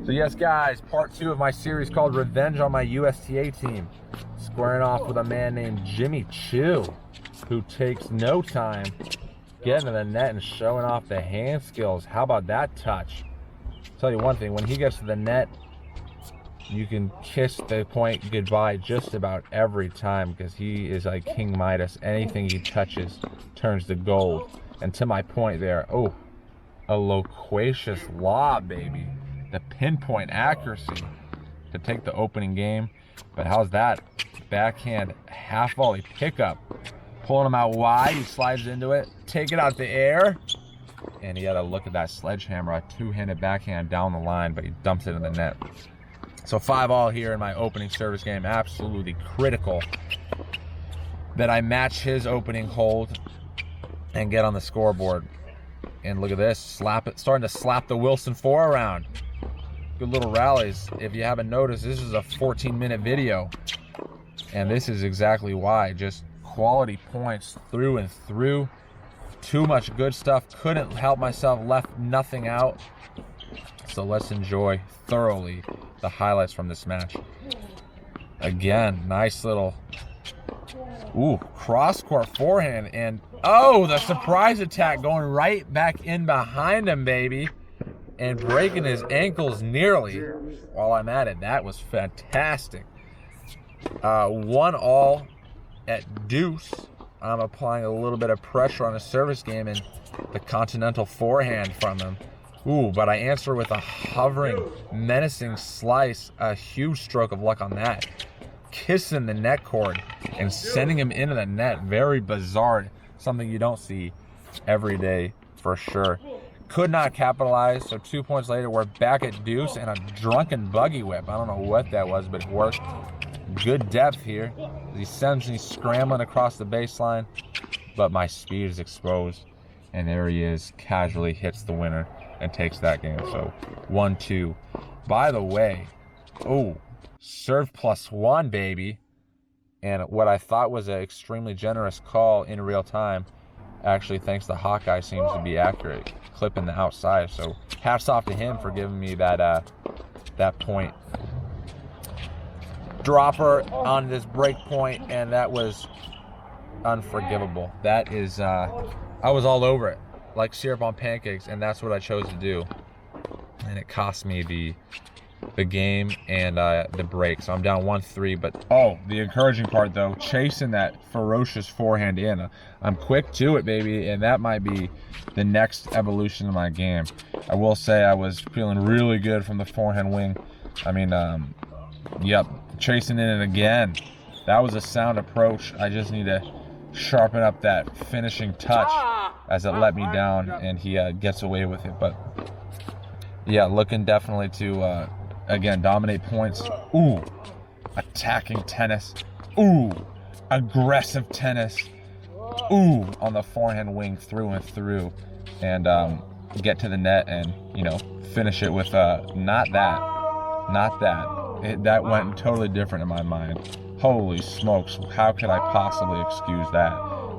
So yes, guys, part 2 of my series called Revenge on My USTA Team. Squaring off with a man named Jimmy Chu, who takes no time getting to the net and showing off the hand skills. How about that touch? I'll tell you one thing, when he gets to the net, you can kiss the point goodbye just about every time, because he is like King Midas. Anything he touches turns to gold. And to my point there, oh, a loquacious lob, baby. The pinpoint accuracy to take the opening game. But how's that backhand half volley pickup? Pulling him out wide, he slides into it, take it out the air, and he had a look at that sledgehammer, a two-handed backhand down the line, but he dumps it in the net. So 5-all here in my opening service game. Absolutely critical that I match his opening hold and get on the scoreboard. And look at this, slap it, starting to slap the Wilson 4 around. Good little rallies. If you haven't noticed, this is a 14-minute video, and this is exactly why. Just quality points through and through. Too much good stuff. Couldn't help myself, left nothing out. So let's enjoy thoroughly the highlights from this match. Again, nice little cross-court forehand, and oh, the surprise attack going right back in behind him, baby, and breaking his ankles nearly while I'm at it. That was fantastic. 1-all at deuce. I'm applying a little bit of pressure on the service game and the continental forehand from him. But I answer with a hovering, menacing slice. A huge stroke of luck on that. Kissing the net cord and sending him into the net. Very bizarre. Something you don't see every day for sure. Could not capitalize, so 2 points later, we're back at deuce and a drunken buggy whip. I don't know what that was, but it worked. Good depth here. He sends me scrambling across the baseline, but my speed is exposed. And there he is, casually hits the winner and takes that game. So 1-2. By the way, serve +1, baby. And what I thought was an extremely generous call in real time, actually, thanks to Hawkeye, seems to be accurate. Clipping the outside. So hats off to him for giving me that point. Dropper on this break point, and that was unforgivable. That is, I was all over it, like syrup on pancakes, and that's what I chose to do. And it cost me the game and the break. So I'm down 1-3, but the encouraging part though, chasing that ferocious forehand in. I'm quick to it, baby, and that might be the next evolution of my game. I will say I was feeling really good from the forehand wing. I mean, yep, chasing in it again. That was a sound approach. I just need to sharpen up that finishing touch as it let me down, and he gets away with it. But yeah, looking definitely to again, dominate points. Attacking tennis. Aggressive tennis. On the forehand wing through and through. And get to the net and, finish it with not that. That went totally different in my mind. Holy smokes, how could I possibly excuse that?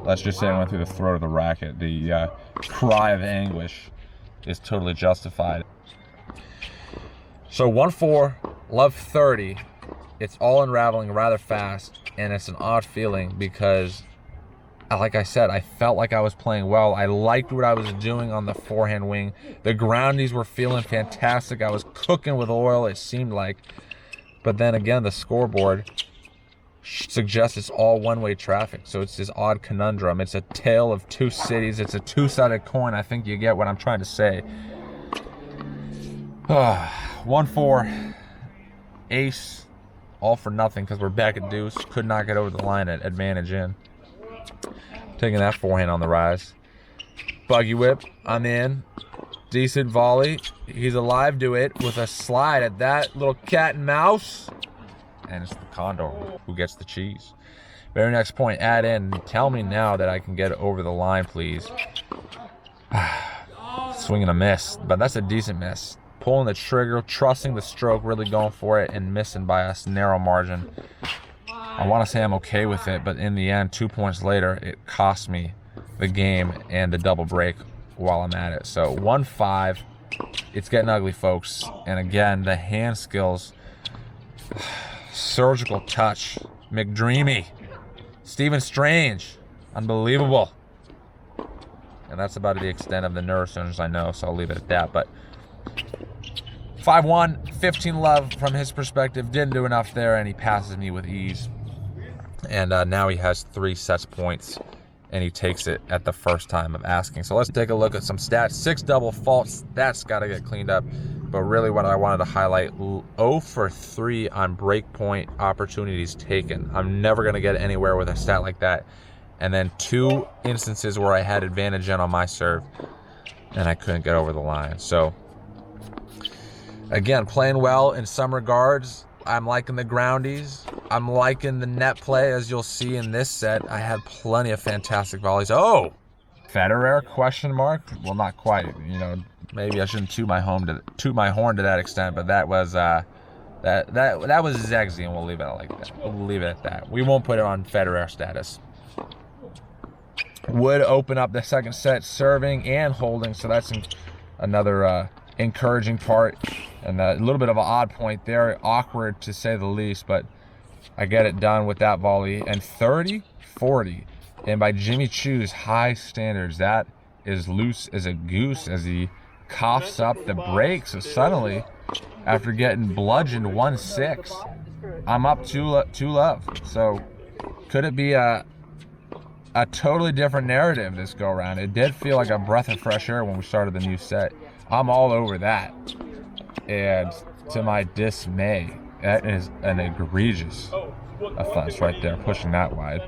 Let's just say I went through the throat of the racket. The cry of anguish is totally justified. So 1-4, love 30. It's all unraveling rather fast, and it's an odd feeling because, like I said, I felt like I was playing well. I liked what I was doing on the forehand wing. The groundies were feeling fantastic. I was cooking with oil, it seemed like. But then again, the scoreboard suggests it's all one-way traffic. So it's this odd conundrum. It's a tale of two cities. It's a two-sided coin. I think you get what I'm trying to say. 1-4, ace, all for nothing because we're back at deuce. Could not get over the line at advantage in. Taking that forehand on the rise. Buggy whip, I'm in. Decent volley. He's alive to it with a slide at that little cat and mouse. And it's the Condor who gets the cheese. Very next point, add in. Tell me now that I can get over the line, please. Swing and a miss, but that's a decent miss. Pulling the trigger, trusting the stroke, really going for it, and missing by a narrow margin. I want to say I'm okay with it, but in the end, 2 points later, it cost me the game and the double break while I'm at it. So 1-5, it's getting ugly, folks. And again, the hand skills, surgical touch, McDreamy, Stephen Strange, unbelievable. And that's about the extent of the neurosurgeons I know, so I'll leave it at that. But 5-1, 15 love from his perspective. Didn't do enough there, and he passes me with ease. And now he has 3 sets points, and he takes it at the first time of asking. So let's take a look at some stats. 6 double faults. That's got to get cleaned up. But really what I wanted to highlight, 0 for 3 on breakpoint opportunities taken. I'm never going to get anywhere with a stat like that. And then 2 instances where I had advantage on my serve, and I couldn't get over the line. So, again, playing well in some regards. I'm liking the groundies. I'm liking the net play, as you'll see in this set. I had plenty of fantastic volleys. Oh, Federer, question mark? Well, not quite. You know, maybe I shouldn't toot my horn to that extent, but that was that was Zegsy, and we'll leave it like that. We'll leave it at that. We won't put it on Federer status. Would open up the second set serving and holding, so that's another encouraging part, and a little bit of an odd point there, awkward to say the least, but I get it done with that volley. And 30-40, and by Jimmy Chu's high standards, that is loose as a goose as he coughs up the break. So suddenly, after getting bludgeoned 1-6, I'm up 2 love. So could it be a totally different narrative this go around? It did feel like a breath of fresh air when we started the new set. I'm all over that. And to my dismay, that is an egregious offense right there, pushing that wide.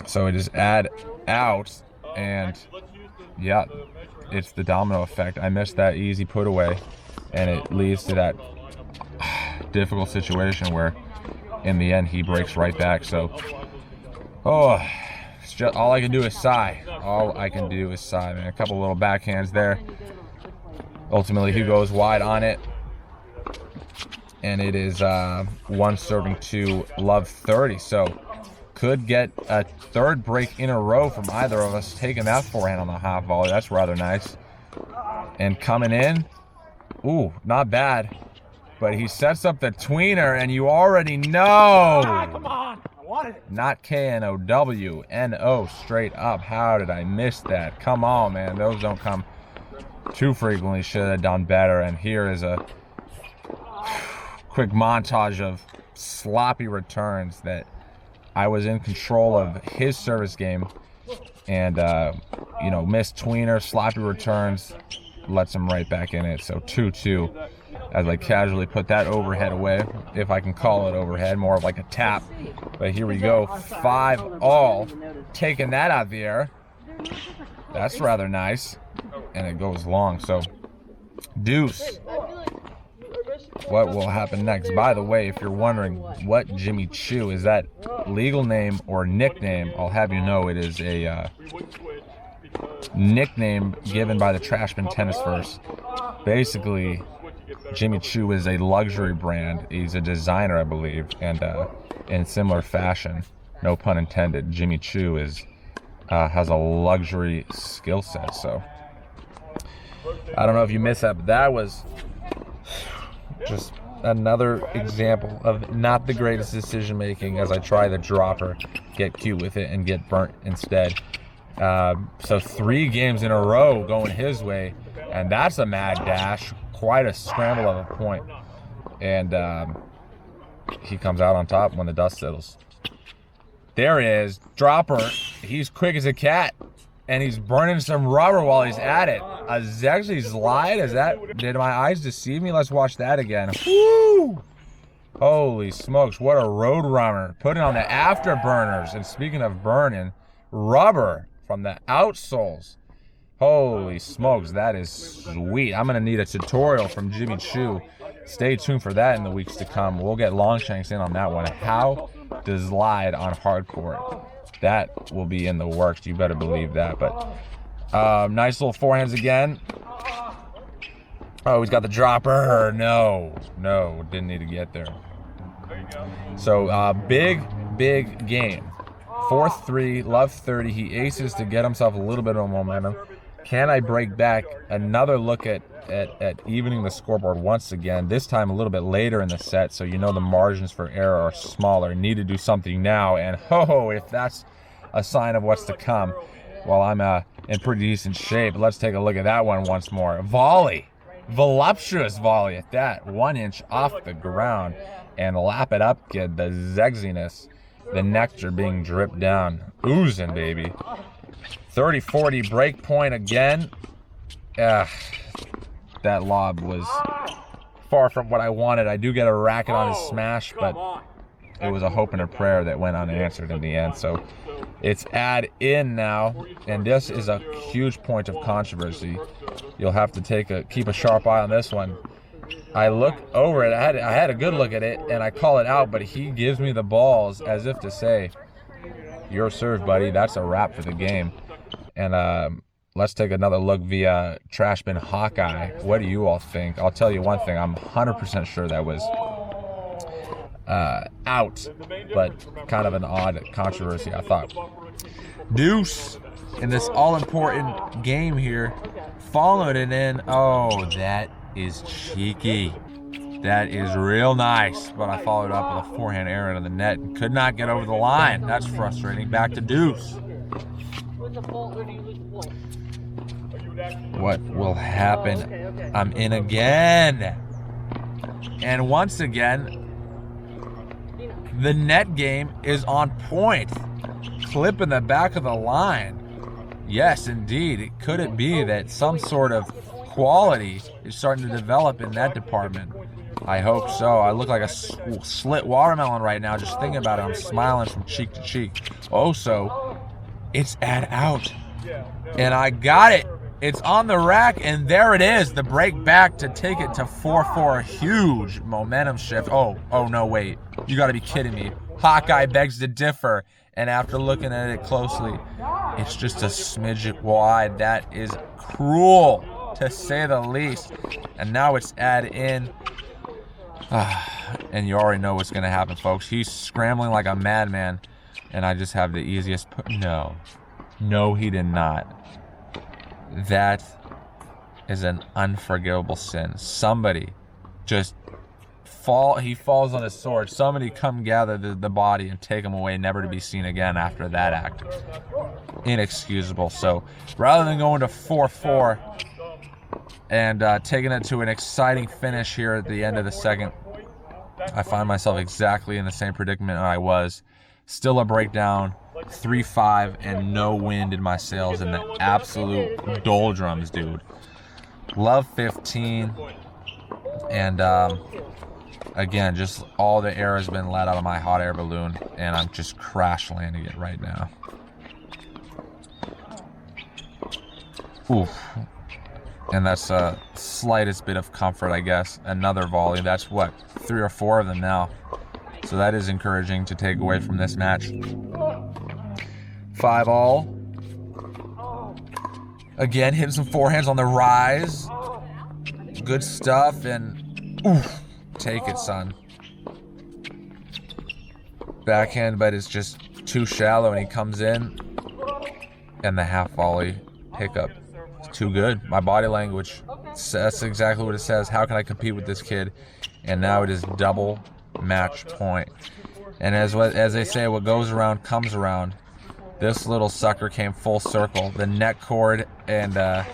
So it is add out, and yeah, it's the domino effect. I missed that easy put away, and it leads to that difficult situation where in the end he breaks right back. So it's just all I can do is sigh. All I can do is sigh, man. A couple little backhands there. Ultimately, he goes wide on it, and it is 1 serving 2 love 30. So could get a 3rd break in a row from either of us, taking that forehand on the half volley. That's rather nice. And coming in, ooh, not bad. But he sets up the tweener, and you already know. Come on. Not K-N-O-W, N-O straight up. How did I miss that? Come on, man. Those don't come too frequently. Should have done better. And here is a quick montage of sloppy returns that I was in control of his service game. And, you know, missed tweener, sloppy returns, lets him right back in it. So 2-2. As I casually put that overhead away, if I can call it overhead, more of like a tap. But here we go, 5-all, taking that out of the air. That's rather nice, and it goes long. So, deuce. What will happen next? By the way, if you're wondering what Jimmy Chu is, that legal name or nickname, I'll have you know it is a nickname given by the Trashman Tennisverse. Basically, Jimmy Chu is a luxury brand. He's a designer, I believe, and in similar fashion, no pun intended, Jimmy Chu has a luxury skill set. So I don't know if you missed that, but that was just another example of not the greatest decision making as I try the dropper, get cute with it, and get burnt instead. So 3 games in a row going his way, and that's a mad dash. Quite a scramble of a point. And he comes out on top when the dust settles. There he is, dropper. He's quick as a cat, and he's burning some rubber while he's at it. A Zegsi slide, did my eyes deceive me? Let's watch that again. Woo! Holy smokes, what a road runner. Putting on the afterburners, and speaking of burning, rubber from the outsoles. Holy smokes, that is sweet. I'm going to need a tutorial from Jimmy Chu. Stay tuned for that in the weeks to come. We'll get Longshanks in on that one. How to slide on hardcourt. That will be in the works. You better believe that. But nice little forehands again. Oh, he's got the dropper. No, didn't need to get there. So big game. 4-3, love 30. He aces to get himself a little bit of momentum. Can I break back? Another look at evening the scoreboard once again, this time a little bit later in the set, so you know the margins for error are smaller. Need to do something now, and ho, if that's a sign of what's to come, well, I'm in pretty decent shape. Let's take a look at that one once more. Volley. Voluptuous volley at that. 1 inch off the ground. And lap it up, kid. The zegziness. The nectar being dripped down. Oozing, baby. 30-40 break point again. That lob was far from what I wanted. I do get a racket on his smash, but it was a hope and a prayer that went unanswered in the end. So it's add in now, and this is a huge point of controversy. You'll have to keep a sharp eye on this one. I look over it. I had a good look at it, and I call it out, but he gives me the balls as if to say, "Your serve, buddy. That's a wrap for the game." And let's take another look via Trashbin Hawkeye. What do you all think? I'll tell you one thing. I'm 100% sure that was out, but kind of an odd controversy, I thought. Deuce in this all-important game here. Followed it in. Oh, that is cheeky. That is real nice, but I followed up with a forehand error into the net and could not get over the line. That's frustrating. Back to deuce. What will happen? I'm in again. And once again, the net game is on point. Clip in the back of the line. Yes, indeed. Could it be that some sort of quality is starting to develop in that department? I hope so. I look like a slit watermelon right now just thinking about it. I'm smiling from cheek to cheek. Also, it's add out. And I got it. It's on the rack, and there it is. The break back to take it to 4-4. Huge momentum shift. Oh, no, wait. You got to be kidding me. Hawkeye begs to differ. And after looking at it closely, it's just a smidget wide. That is cruel, to say the least. And now it's add in. And you already know what's going to happen, folks. He's scrambling like a madman. And I just have the easiest put. No, he did not. That is an unforgivable sin. Somebody just he falls on his sword. Somebody come gather the body and take him away, never to be seen again after that act. Inexcusable. So rather than going to 4-4 and taking it to an exciting finish here at the end of the second, I find myself exactly in the same predicament I was. Still a breakdown, 3-5, and no wind in my sails in the absolute doldrums, dude. Love 15, and again, just all the air has been let out of my hot air balloon, and I'm just crash landing it right now. Oof. And that's the slightest bit of comfort, I guess. Another volley. That's what, 3 or 4 of them now. So that is encouraging to take away from this match. 5-all. Again, hitting some forehands on the rise. Good stuff, and oof, take it, son. Backhand, but it's just too shallow, and he comes in, and the half volley pickup. It's too good. My body language, that's exactly what it says. How can I compete with this kid? And now it is double match point. And as they say, what goes around comes around. This little sucker came full circle. The neck cord and the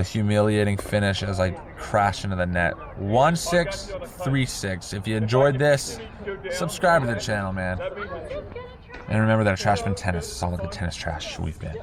humiliating finish as I crashed into the net. 1-6, 3-6. If you enjoyed this, subscribe to the channel, man. And remember that Trashbin Tennis is all of the tennis trash we've been.